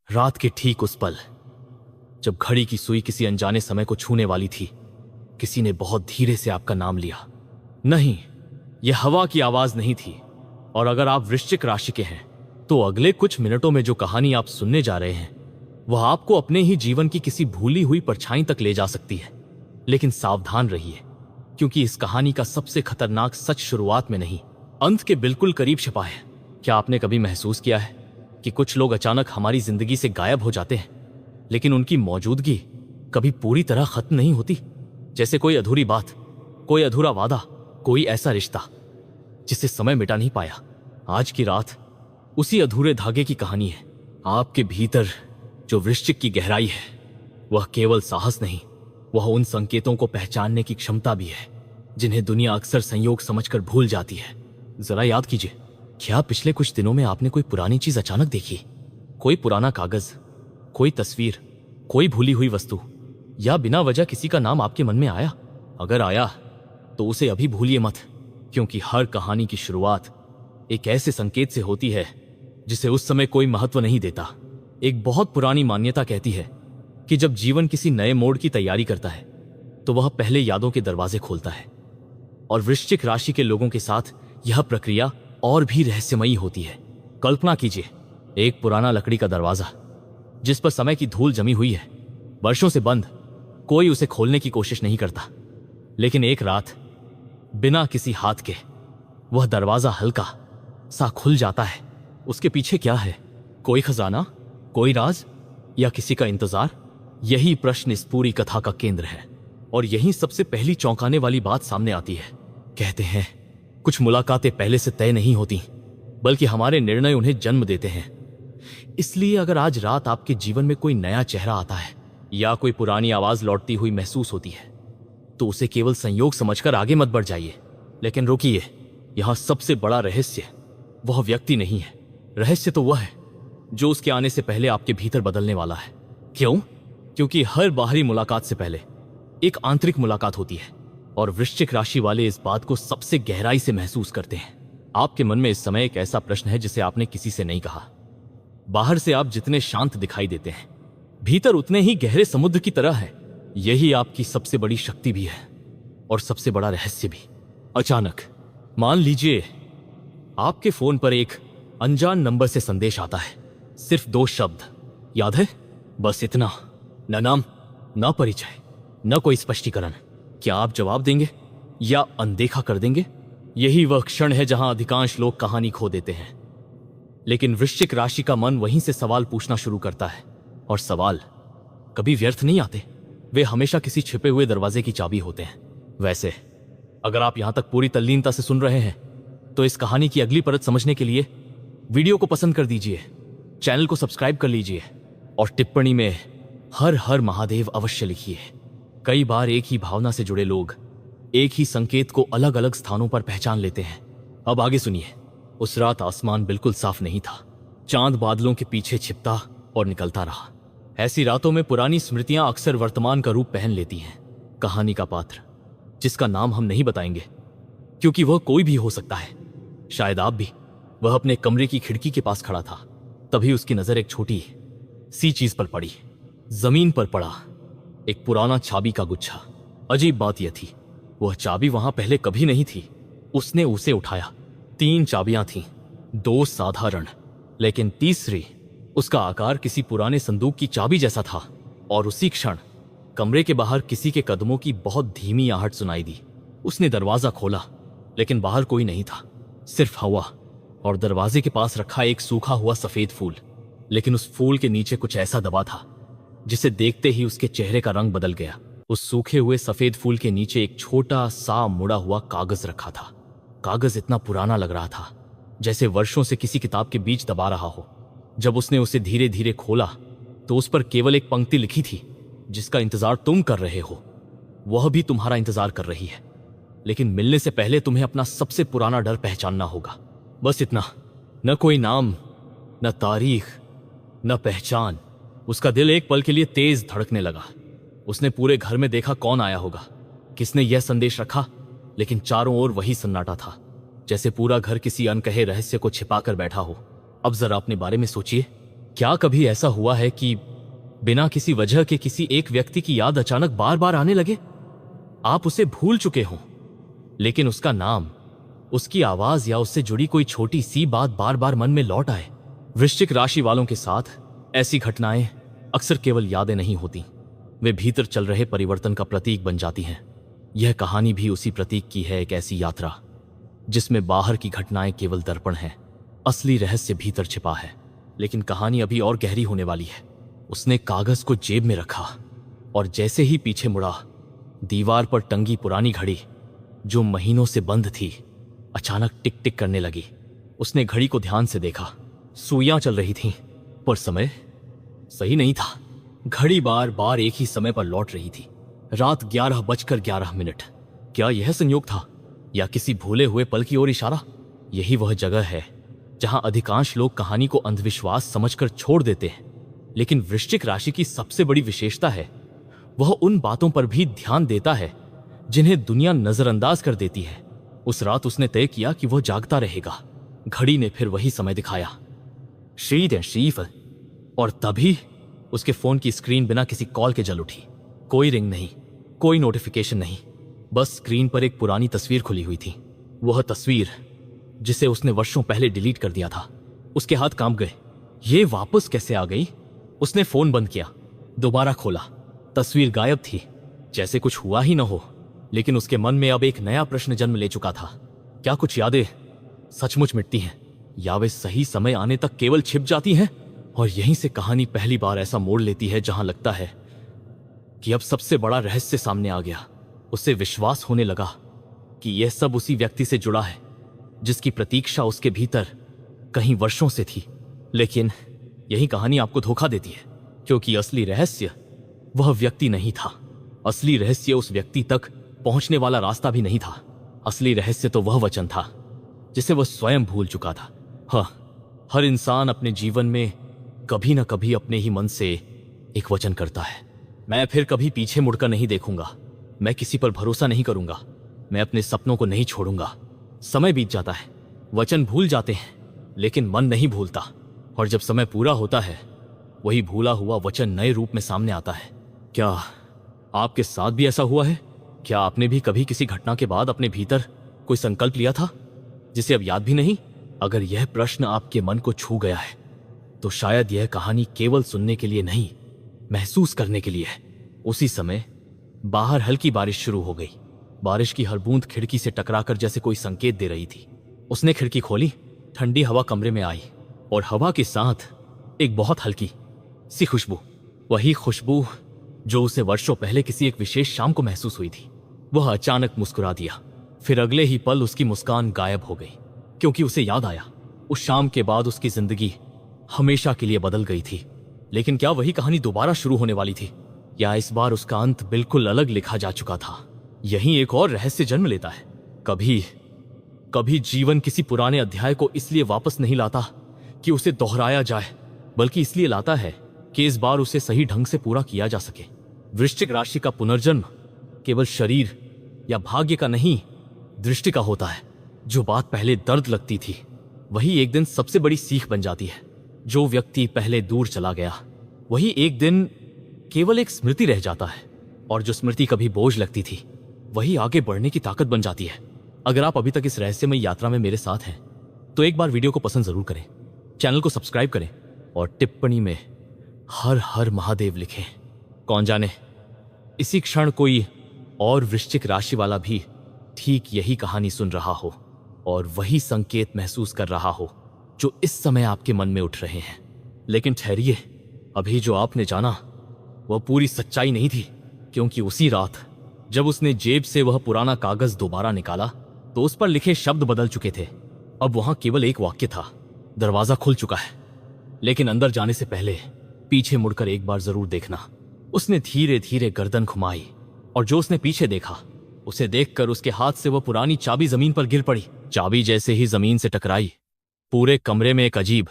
रात के ठीक उस पल जब घड़ी की सुई किसी अनजाने समय को छूने वाली थी, किसी ने बहुत धीरे से आपका नाम लिया। नहीं, यह हवा की आवाज नहीं थी। और अगर आप वृश्चिक राशि के हैं तो अगले कुछ मिनटों में जो कहानी आप सुनने जा रहे हैं वह आपको अपने ही जीवन की किसी भूली हुई परछाई तक ले जा सकती है। लेकिन सावधान रहिए, क्योंकि इस कहानी का सबसे खतरनाक सच शुरुआत में नहीं, अंत के बिल्कुल करीब छिपा है। क्या आपने कभी महसूस किया है कि कुछ लोग अचानक हमारी जिंदगी से गायब हो जाते हैं, लेकिन उनकी मौजूदगी कभी पूरी तरह खत्म नहीं होती? जैसे कोई अधूरी बात, कोई अधूरा वादा, कोई ऐसा रिश्ता जिसे समय मिटा नहीं पाया। आज की रात उसी अधूरे धागे की कहानी है। आपके भीतर जो वृश्चिक की गहराई है वह केवल साहस नहीं, वह उन संकेतों को पहचानने की क्षमता भी है जिन्हें दुनिया अक्सर संयोग समझकर भूल जाती है। जरा याद कीजिए, क्या पिछले कुछ दिनों में आपने कोई पुरानी चीज अचानक देखी? कोई पुराना कागज, कोई तस्वीर, कोई भूली हुई वस्तु, या बिना वजह किसी का नाम आपके मन में आया? अगर आया तो उसे अभी भूलिए मत, क्योंकि हर कहानी की शुरुआत एक ऐसे संकेत से होती है जिसे उस समय कोई महत्व नहीं देता। एक बहुत पुरानी मान्यता कहती है कि जब जीवन किसी नए मोड़ की तैयारी करता है तो वह पहले यादों के दरवाजे खोलता है। और वृश्चिक राशि के लोगों के साथ यह प्रक्रिया और भी रहस्यमयी होती है। कल्पना कीजिए, एक पुराना लकड़ी का दरवाजा जिस पर समय की धूल जमी हुई है, वर्षों से बंद, कोई उसे खोलने की कोशिश नहीं करता। लेकिन एक रात बिना किसी हाथ के वह दरवाजा हल्का सा खुल जाता है। उसके पीछे क्या है? कोई खजाना, कोई राज, या किसी का इंतजार? यही प्रश्न इस पूरी कथा का केंद्र है। और यही सबसे पहली चौंकाने वाली बात सामने आती है। कहते हैं कुछ मुलाकातें पहले से तय नहीं होती, बल्कि हमारे निर्णय उन्हें जन्म देते हैं। इसलिए अगर आज रात आपके जीवन में कोई नया चेहरा आता है या कोई पुरानी आवाज लौटती हुई महसूस होती है तो उसे केवल संयोग समझकर आगे मत बढ़ जाइए। लेकिन रुकिए, यहां सबसे बड़ा रहस्य वह व्यक्ति नहीं है। रहस्य तो वह है जो उसके आने से पहले आपके भीतर बदलने वाला है। क्यों? क्योंकि हर बाहरी मुलाकात से पहले एक आंतरिक मुलाकात होती है, और वृश्चिक राशि वाले इस बात को सबसे गहराई से महसूस करते हैं। आपके मन में इस समय एक ऐसा प्रश्न है जिसे आपने किसी से नहीं कहा। बाहर से आप जितने शांत दिखाई देते हैं, भीतर उतने ही गहरे समुद्र की तरह है। यही आपकी सबसे बड़ी शक्ति भी है और सबसे बड़ा रहस्य भी। अचानक मान लीजिए आपके फोन पर एक अनजान नंबर से संदेश आता है। सिर्फ 2 शब्द, याद है? बस इतना, न नाम, न परिचय, न कोई स्पष्टीकरण। क्या आप जवाब देंगे या अनदेखा कर देंगे? यही वह क्षण है जहां अधिकांश लोग कहानी खो देते हैं। लेकिन वृश्चिक राशि का मन वहीं से सवाल पूछना शुरू करता है। और सवाल कभी व्यर्थ नहीं आते, वे हमेशा किसी छिपे हुए दरवाजे की चाबी होते हैं। वैसे अगर आप यहां तक पूरी तल्लीनता से सुन रहे हैं तो इस कहानी की अगली परत समझने के लिए वीडियो को पसंद कर दीजिए, चैनल को सब्सक्राइब कर लीजिए और टिप्पणी में हर हर महादेव अवश्य लिखिए। कई बार एक ही भावना से जुड़े लोग एक ही संकेत को अलग अलग स्थानों पर पहचान लेते हैं। अब आगे सुनिए। उस रात आसमान बिल्कुल साफ नहीं था। चांद बादलों के पीछे छिपता और निकलता रहा। ऐसी रातों में पुरानी स्मृतियां अक्सर वर्तमान का रूप पहन लेती हैं। कहानी का पात्र, जिसका नाम हम नहीं बताएंगे क्योंकि वह कोई भी हो सकता है, शायद आप भी, वह अपने कमरे की खिड़की के पास खड़ा था। तभी उसकी नजर एक छोटी सी चीज पर पड़ी। जमीन पर पड़ा एक पुराना चाबी का गुच्छा। अजीब बात यह थी, वह चाबी वहां पहले कभी नहीं थी। उसने उसे उठाया। 3 चाबियां थीं, 2 साधारण, लेकिन तीसरी, उसका आकार किसी पुराने संदूक की चाबी जैसा था। और उसी क्षण कमरे के बाहर किसी के कदमों की बहुत धीमी आहट सुनाई दी। उसने दरवाजा खोला, लेकिन बाहर कोई नहीं था, सिर्फ हवा और दरवाजे के पास रखा एक सूखा हुआ सफेद फूल। लेकिन उस फूल के नीचे कुछ ऐसा दबा था जिसे देखते ही उसके चेहरे का रंग बदल गया। उस सूखे हुए सफेद फूल के नीचे एक छोटा सा मुड़ा हुआ कागज रखा था। कागज इतना पुराना लग रहा था जैसे वर्षों से किसी किताब के बीच दबा रहा हो। जब उसने उसे धीरे धीरे खोला तो उस पर केवल एक पंक्ति लिखी थी, जिसका इंतजार तुम कर रहे हो, वह भी तुम्हारा इंतजार कर रही है, लेकिन मिलने से पहले तुम्हें अपना सबसे पुराना डर पहचानना होगा। बस इतना, न कोई नाम, न तारीख, न पहचान। उसका दिल एक पल के लिए तेज धड़कने लगा। उसने पूरे घर में देखा कौन आया होगा, किसने यह संदेश रखा, लेकिन चारों ओर वही सन्नाटा था, जैसे पूरा घर किसी अनकहे रहस्य को छिपा कर बैठा हो। अब जरा अपने बारे में सोचिए, क्या कभी ऐसा हुआ है कि बिना किसी वजह के किसी एक व्यक्ति की याद अचानक बार बार आने लगे? आप उसे भूल चुके हों, लेकिन उसका नाम, उसकी आवाज या उससे जुड़ी कोई छोटी सी बात बार बार मन में लौट आए। वृश्चिक राशि वालों के साथ ऐसी घटनाएं अक्सर केवल यादें नहीं होती, वे भीतर चल रहे परिवर्तन का प्रतीक बन जाती हैं। यह कहानी भी उसी प्रतीक की है, एक ऐसी यात्रा जिसमें बाहर की घटनाएं केवल दर्पण हैं, असली रहस्य भीतर छिपा है। लेकिन कहानी अभी और गहरी होने वाली है। उसने कागज को जेब में रखा और जैसे ही पीछे मुड़ा, दीवार पर टंगी पुरानी घड़ी जो महीनों से बंद थी अचानक टिक टिक करने लगी। उसने घड़ी को ध्यान से देखा। सुइयां चल रही थीं, पर समय सही नहीं था। घड़ी बार बार एक ही समय पर लौट रही थी, रात 11:11। क्या यह संयोग था या किसी भूले हुए पल की ओर इशारा? यही वह जगह है जहां अधिकांश लोग कहानी को अंधविश्वास समझकर छोड़ देते हैं, लेकिन वृश्चिक राशि की सबसे बड़ी विशेषता है वह उन बातों पर भी ध्यान देता है जिन्हें दुनिया नजरअंदाज कर देती है। उस रात उसने तय किया कि वह जागता रहेगा। घड़ी ने फिर वही समय दिखाया, शीफ, और तभी उसके फोन की स्क्रीन बिना किसी कॉल के जल उठी। कोई रिंग नहीं, कोई नोटिफिकेशन नहीं, बस स्क्रीन पर एक पुरानी तस्वीर खुली हुई थी। वह तस्वीर जिसे उसने वर्षों पहले डिलीट कर दिया था। उसके हाथ कांप गए। ये वापस कैसे आ गई? उसने फोन बंद किया, दोबारा खोला। तस्वीर गायब थी, जैसे कुछ हुआ ही न हो। लेकिन उसके मन में अब एक नया प्रश्न जन्म ले चुका था। क्या कुछ यादें सचमुच मिटती हैं, या वे सही समय आने तक केवल छिप जाती हैं? और यहीं से कहानी पहली बार ऐसा मोड़ लेती है जहां लगता है कि अब सबसे बड़ा रहस्य सामने आ गया। उसे विश्वास होने लगा कि यह सब उसी व्यक्ति से जुड़ा है जिसकी प्रतीक्षा उसके भीतर कहीं वर्षों से थी। लेकिन यही कहानी आपको धोखा देती है, क्योंकि असली रहस्य वह व्यक्ति नहीं था। असली रहस्य उस व्यक्ति तक पहुंचने वाला रास्ता भी नहीं था। असली रहस्य तो वह वचन था जिसे वह स्वयं भूल चुका था। हाँ, हर इंसान अपने जीवन में कभी न कभी अपने ही मन से एक वचन करता है, मैं फिर कभी पीछे मुड़कर नहीं देखूंगा, मैं किसी पर भरोसा नहीं करूंगा, मैं अपने सपनों को नहीं छोड़ूंगा। समय बीत जाता है, वचन भूल जाते हैं, लेकिन मन नहीं भूलता। और जब समय पूरा होता है, वही भूला हुआ वचन नए रूप में सामने आता है। क्या आपके साथ भी ऐसा हुआ है? क्या आपने भी कभी किसी घटना के बाद अपने भीतर कोई संकल्प लिया था जिसे अब याद भी नहीं? अगर यह प्रश्न आपके मन को छू गया है, तो शायद यह कहानी केवल सुनने के लिए नहीं, महसूस करने के लिए है। उसी समय बाहर हल्की बारिश शुरू हो गई। बारिश की हर बूंद खिड़की से टकराकर जैसे कोई संकेत दे रही थी। उसने खिड़की खोली, ठंडी हवा कमरे में आई और हवा के साथ एक बहुत हल्की सी खुशबू, वही खुशबू जो उसे वर्षों पहले किसी एक विशेष शाम को महसूस हुई थी। वह अचानक मुस्कुरा दिया, फिर अगले ही पल उसकी मुस्कान गायब हो गई, क्योंकि उसे याद आया उस शाम के बाद उसकी जिंदगी हमेशा के लिए बदल गई थी। लेकिन क्या वही कहानी दोबारा शुरू होने वाली थी, या इस बार उसका अंत बिल्कुल अलग लिखा जा चुका था? यही एक और रहस्य जन्म लेता है। कभी कभी जीवन किसी पुराने अध्याय को इसलिए वापस नहीं लाता कि उसे दोहराया जाए, बल्कि इसलिए लाता है कि इस बार उसे सही ढंग से पूरा किया जा सके। वृश्चिक राशि का पुनर्जन्म केवल शरीर या भाग्य का नहीं, दृष्टि का होता है। जो बात पहले दर्द लगती थी, वही एक दिन सबसे बड़ी सीख बन जाती है। जो व्यक्ति पहले दूर चला गया, वही एक दिन केवल एक स्मृति रह जाता है, और जो स्मृति कभी बोझ लगती थी, वही आगे बढ़ने की ताकत बन जाती है। अगर आप अभी तक इस रहस्यमय यात्रा में मेरे साथ हैं, तो एक बार वीडियो को पसंद जरूर करें, चैनल को सब्सक्राइब करें और टिप्पणी में हर हर महादेव लिखें। कौन जाने इसी क्षण कोई और वृश्चिक राशि वाला भी ठीक यही कहानी सुन रहा हो और वही संकेत महसूस कर रहा हो जो इस समय आपके मन में उठ रहे हैं। लेकिन ठहरिए, अभी जो आपने जाना वह पूरी सच्चाई नहीं थी, क्योंकि उसी रात जब उसने जेब से वह पुराना कागज दोबारा निकाला, तो उस पर लिखे शब्द बदल चुके थे। अब वहां केवल एक वाक्य था, दरवाजा खुल चुका है, लेकिन अंदर जाने से पहले पीछे मुड़कर एक बार जरूर देखना। उसने धीरे धीरे गर्दन घुमाई और जो उसने पीछे देखा, उसे देखकर उसके हाथ से वह पुरानी चाबी जमीन पर गिर पड़ी। चाबी जैसे ही जमीन से टकराई, पूरे कमरे में एक अजीब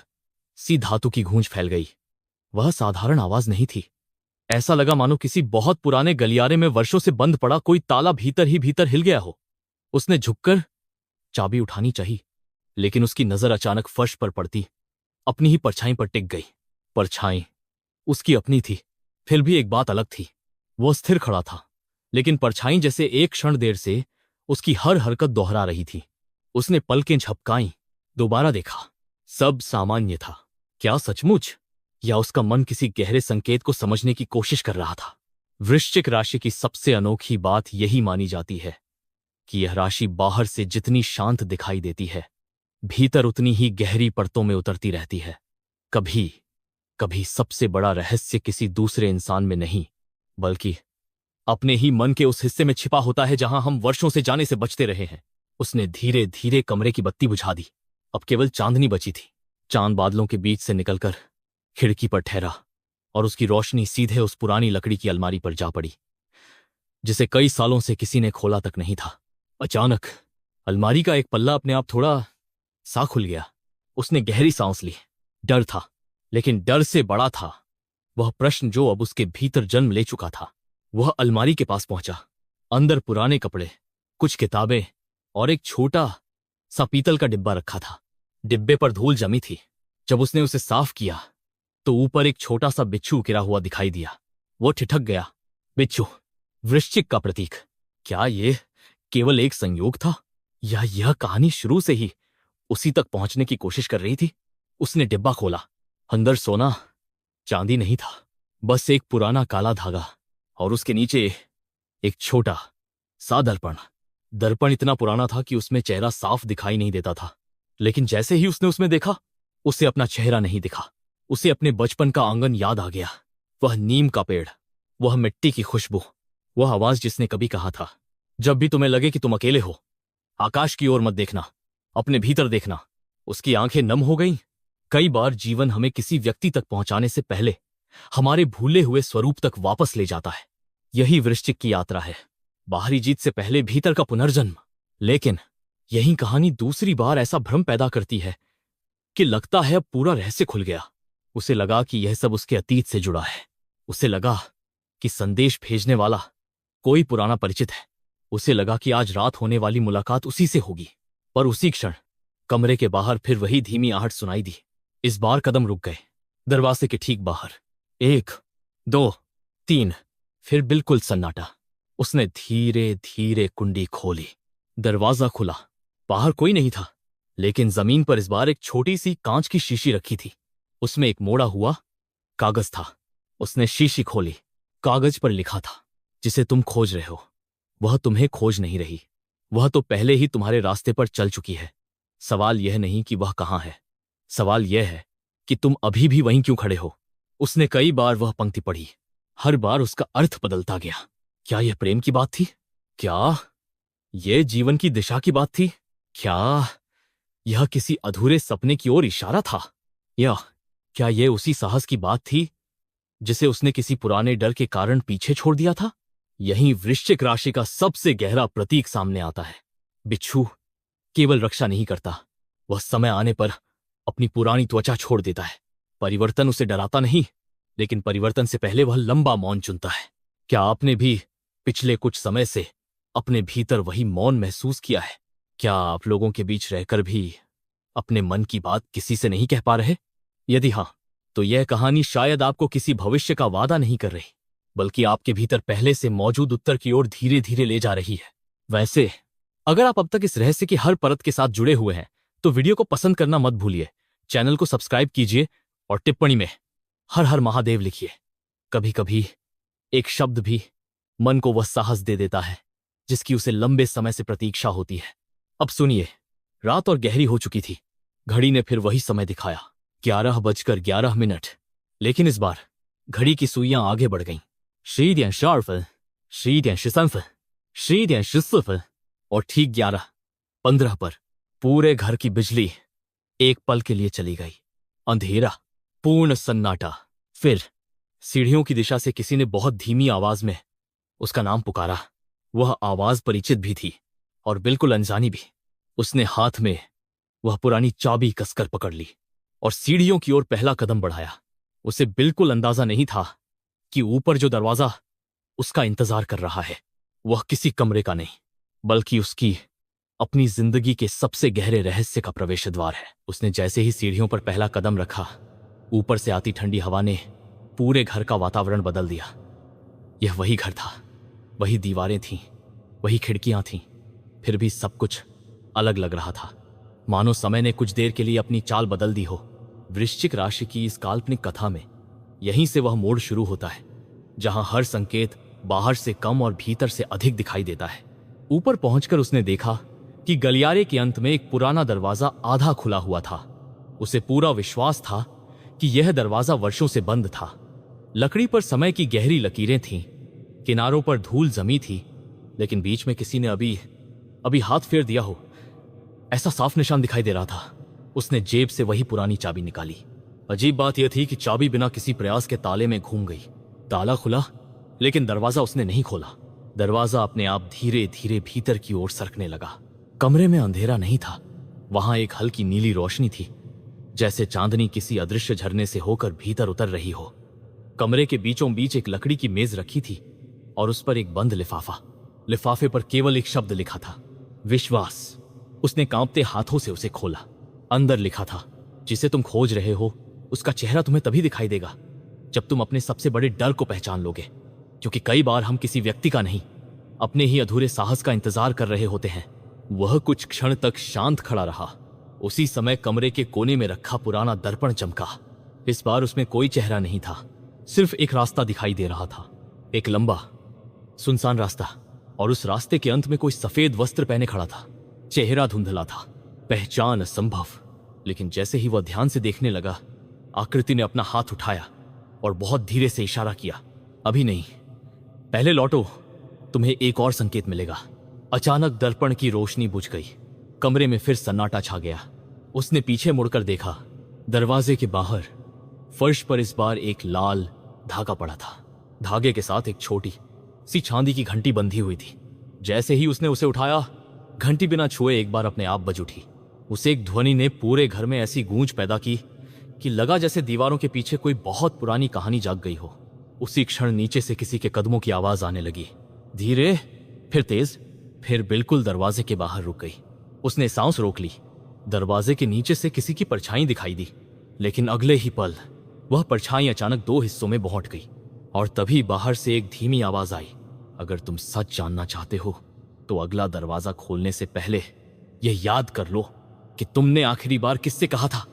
सी धातु की गूंज फैल गई। वह साधारण आवाज नहीं थी, ऐसा लगा मानो किसी बहुत पुराने गलियारे में वर्षों से बंद पड़ा कोई ताला भीतर ही भीतर हिल गया हो। उसने झुककर चाबी उठानी चाहिए, लेकिन उसकी नजर अचानक फर्श पर पड़ती अपनी ही परछाई पर टिक गई। परछाई उसकी अपनी थी, फिर भी एक बात अलग थी। वो स्थिर खड़ा था, लेकिन परछाई जैसे एक क्षण देर से उसकी हर हरकत दोहरा रही थी। उसने पलकें झपकाईं, दोबारा देखा। सब सामान्य था। क्या सचमुच? या उसका मन किसी गहरे संकेत को समझने की कोशिश कर रहा था? वृश्चिक राशि की सबसे अनोखी बात यही मानी जाती है कि यह राशि बाहर से जितनी शांत दिखाई देती है, भीतर उतनी ही गहरी परतों में उतरती रहती है। कभी कभी सबसे बड़ा रहस्य किसी दूसरे इंसान में नहीं, बल्कि अपने ही मन के उस हिस्से में छिपा होता है जहां हम वर्षों से जाने से बचते रहे हैं। उसने धीरे धीरे कमरे की बत्ती बुझा दी। अब केवल चांदनी बची थी। चांद बादलों के बीच से निकलकर खिड़की पर ठहरा और उसकी रोशनी सीधे उस पुरानी लकड़ी की अलमारी पर जा पड़ी, जिसे कई सालों से किसी ने खोला तक नहीं था। अचानक अलमारी का एक पल्ला अपने आप थोड़ा सा खुल गया। उसने गहरी सांस ली। डर था, लेकिन डर से बड़ा था वह प्रश्न जो अब उसके भीतर जन्म ले चुका था। वह अलमारी के पास पहुंचा। अंदर पुराने कपड़े, कुछ किताबें और एक छोटा सा पीतल का डिब्बा रखा था। डिब्बे पर धूल जमी थी। जब उसने उसे साफ किया तो ऊपर एक छोटा सा बिच्छू गिरा हुआ दिखाई दिया। वो ठिठक गया। बिच्छू, वृश्चिक का प्रतीक। क्या ये केवल एक संयोग था, या यह कहानी शुरू से ही उसी तक पहुंचने की कोशिश कर रही थी? उसने डिब्बा खोला। अंदर सोना चांदी नहीं था, बस एक पुराना काला धागा और उसके नीचे एक छोटा सा दर्पण। दर्पण इतना पुराना था कि उसमें चेहरा साफ दिखाई नहीं देता था, लेकिन जैसे ही उसने उसमें देखा, उसे अपना चेहरा नहीं दिखा। उसे अपने बचपन का आंगन याद आ गया। वह नीम का पेड़, वह मिट्टी की खुशबू, वह आवाज जिसने कभी कहा था, जब भी तुम्हें लगे कि तुम अकेले हो, आकाश की ओर मत देखना, अपने भीतर देखना। उसकी आंखें नम हो गईं। कई बार जीवन हमें किसी व्यक्ति तक पहुंचाने से पहले हमारे भूले हुए स्वरूप तक वापस ले जाता है। यही वृश्चिक की यात्रा है। बाहरी जीत से पहले भीतर का पुनर्जन्म। लेकिन यही कहानी दूसरी बार ऐसा भ्रम पैदा करती है कि लगता है अब पूरा रहस्य खुल गया। उसे लगा कि यह सब उसके अतीत से जुड़ा है। उसे लगा कि संदेश भेजने वाला कोई पुराना परिचित है। उसे लगा कि आज रात होने वाली मुलाकात उसी से होगी। पर उसी क्षण कमरे के बाहर फिर वही धीमी आहट सुनाई दी। इस बार कदम रुक गए। दरवाजे के ठीक बाहर 1, 2, 3, फिर बिल्कुल सन्नाटा। उसने धीरे धीरे कुंडी खोली। दरवाजा खुला। बाहर कोई नहीं था, लेकिन जमीन पर इस बार एक छोटी सी कांच की शीशी रखी थी। उसमें एक मोड़ा हुआ कागज था। उसने शीशी खोली। कागज पर लिखा था, जिसे तुम खोज रहे हो वह तुम्हें खोज नहीं रही, वह तो पहले ही तुम्हारे रास्ते पर चल चुकी है। सवाल यह नहीं कि वह कहां है, सवाल यह है कि तुम अभी भी वहीं क्यों खड़े हो। उसने कई बार वह पंक्ति पढ़ी। हर बार उसका अर्थ बदलता गया। क्या यह प्रेम की बात थी? क्या यह जीवन की दिशा की बात थी? क्या यह किसी अधूरे सपने की ओर इशारा था? या क्या यह उसी साहस की बात थी जिसे उसने किसी पुराने डर के कारण पीछे छोड़ दिया था? यहीं वृश्चिक राशि का सबसे गहरा प्रतीक सामने आता है। बिच्छू केवल रक्षा नहीं करता, वह समय आने पर अपनी पुरानी त्वचा छोड़ देता है। परिवर्तन उसे डराता नहीं, लेकिन परिवर्तन से पहले वह लंबा मौन चुनता है। क्या आपने भी पिछले कुछ समय से अपने भीतर वही मौन महसूस किया है? क्या आप लोगों के बीच रहकर भी अपने मन की बात किसी से नहीं कह पा रहे? यदि हां, तो यह कहानी शायद आपको किसी भविष्य का वादा नहीं कर रही, बल्कि आपके भीतर पहले से मौजूद उत्तर की ओर धीरे धीरे ले जा रही है। वैसे अगर आप अब तक इस रहस्य की हर परत के साथ जुड़े हुए हैं, तो वीडियो को पसंद करना मत भूलिए, चैनल को सब्सक्राइब कीजिए और टिप्पणी में हर हर महादेव लिखिए। कभी कभी एक शब्द भी मन को वह साहस दे देता है जिसकी उसे लंबे समय से प्रतीक्षा होती है। अब सुनिए। रात और गहरी हो चुकी थी। घड़ी ने फिर वही समय दिखाया, 11:11। लेकिन इस बार घड़ी की सुइयां आगे बढ़ गईं। 11:12, 11:13, 11:14 और ठीक 11:15 पर पूरे घर की बिजली एक पल के लिए चली गई। अंधेरा, पूर्ण सन्नाटा। फिर सीढ़ियों की दिशा से किसी ने बहुत धीमी आवाज में उसका नाम पुकारा। वह आवाज परिचित भी थी और बिल्कुल अनजानी भी। उसने हाथ में वह पुरानी चाबी कसकर पकड़ ली और सीढ़ियों की ओर पहला कदम बढ़ाया। उसे बिल्कुल अंदाजा नहीं था कि ऊपर जो दरवाजा उसका इंतजार कर रहा है वह किसी कमरे का नहीं, बल्कि उसकी अपनी जिंदगी के सबसे गहरे रहस्य का प्रवेश द्वार है। उसने जैसे ही सीढ़ियों पर पहला कदम रखा, ऊपर से आती ठंडी हवा ने पूरे घर का वातावरण बदल दिया। यह वही घर था, वही दीवारें थीं, वही खिड़कियां थीं, फिर भी सब कुछ अलग लग रहा था, मानो समय ने कुछ देर के लिए अपनी चाल बदल दी हो। वृश्चिक राशि की इस काल्पनिक कथा में यहीं से वह मोड़ शुरू होता है जहां हर संकेत बाहर से कम और भीतर से अधिक दिखाई देता है। ऊपर पहुंचकर उसने देखा कि गलियारे के अंत में एक पुराना दरवाजा आधा खुला हुआ था। उसे पूरा विश्वास था कि यह दरवाजा वर्षों से बंद था। लकड़ी पर समय की गहरी लकीरें थीं, किनारों पर धूल जमी थी, लेकिन बीच में किसी ने अभी हाथ फेर दिया हो ऐसा साफ निशान दिखाई दे रहा था। उसने जेब से वही पुरानी चाबी निकाली। अजीब बात यह थी कि चाबी बिना किसी प्रयास के ताले में घूम गई। ताला खुला, लेकिन दरवाजा उसने नहीं खोला। दरवाजा अपने आप धीरे धीरे भीतर की ओर सरकने लगा। कमरे में अंधेरा नहीं था, वहां एक हल्की नीली रोशनी थी, जैसे चांदनी किसी अदृश्य झरने से होकर भीतर उतर रही हो। कमरे के बीचों बीच एक लकड़ी की मेज रखी थी और उस पर एक बंद लिफाफा। लिफाफे पर केवल एक शब्द लिखा था, विश्वास। उसने कांपते हाथों से उसे खोला। अंदर लिखा था, जिसे तुम खोज रहे हो उसका चेहरा तुम्हें तभी दिखाई देगा जब तुम अपने सबसे बड़े डर को पहचान लोगे। क्योंकि कई बार हम किसी व्यक्ति का नहीं, अपने ही अधूरे साहस का इंतजार कर रहे होते हैं। वह कुछ क्षण तक शांत खड़ा रहा। उसी समय कमरे के कोने में रखा पुराना दर्पण चमका। इस बार उसमें कोई चेहरा नहीं था, सिर्फ एक रास्ता दिखाई दे रहा था, एक लंबा सुनसान रास्ता, और उस रास्ते के अंत में कोई सफेद वस्त्र पहने खड़ा था। चेहरा धुंधला था, पहचान असंभव। लेकिन जैसे ही वह ध्यान से देखने लगा, आकृति ने अपना हाथ उठाया और बहुत धीरे से इशारा किया, अभी नहीं, पहले लौटो, तुम्हें एक और संकेत मिलेगा। अचानक दर्पण की रोशनी बुझ गई। कमरे में फिर सन्नाटा छा गया। उसने पीछे मुड़कर देखा। दरवाजे के बाहर फर्श पर इस बार एक लाल धागा पड़ा था। धागे के साथ एक छोटी सी चांदी की घंटी बंधी हुई थी। जैसे ही उसने उसे उठाया, घंटी बिना छुए एक बार अपने आप बज उठी। उस एक ध्वनि ने पूरे घर में ऐसी गूंज पैदा की कि लगा जैसे दीवारों के पीछे कोई बहुत पुरानी कहानी जाग गई हो। उसी क्षण नीचे से किसी के कदमों की आवाज आने लगी, धीरे, फिर तेज, फिर बिल्कुल दरवाजे के बाहर रुक गई। उसने सांस रोक ली। दरवाजे के नीचे से किसी की परछाई दिखाई दी, लेकिन अगले ही पल वह परछाई अचानक दो हिस्सों में बांट गई। और तभी बाहर से एक धीमी आवाज आई, अगर तुम सच जानना चाहते हो तो अगला दरवाजा खोलने से पहले यह याद कर लो कि तुमने आखिरी बार किससे कहा था,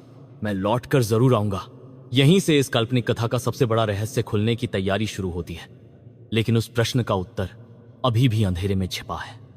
मैं लौट कर जरूर आऊंगा। यहीं से इस काल्पनिक कथा का सबसे बड़ा रहस्य खुलने की तैयारी शुरू होती है। लेकिन उस प्रश्न का उत्तर अभी भी अंधेरे में छिपा है।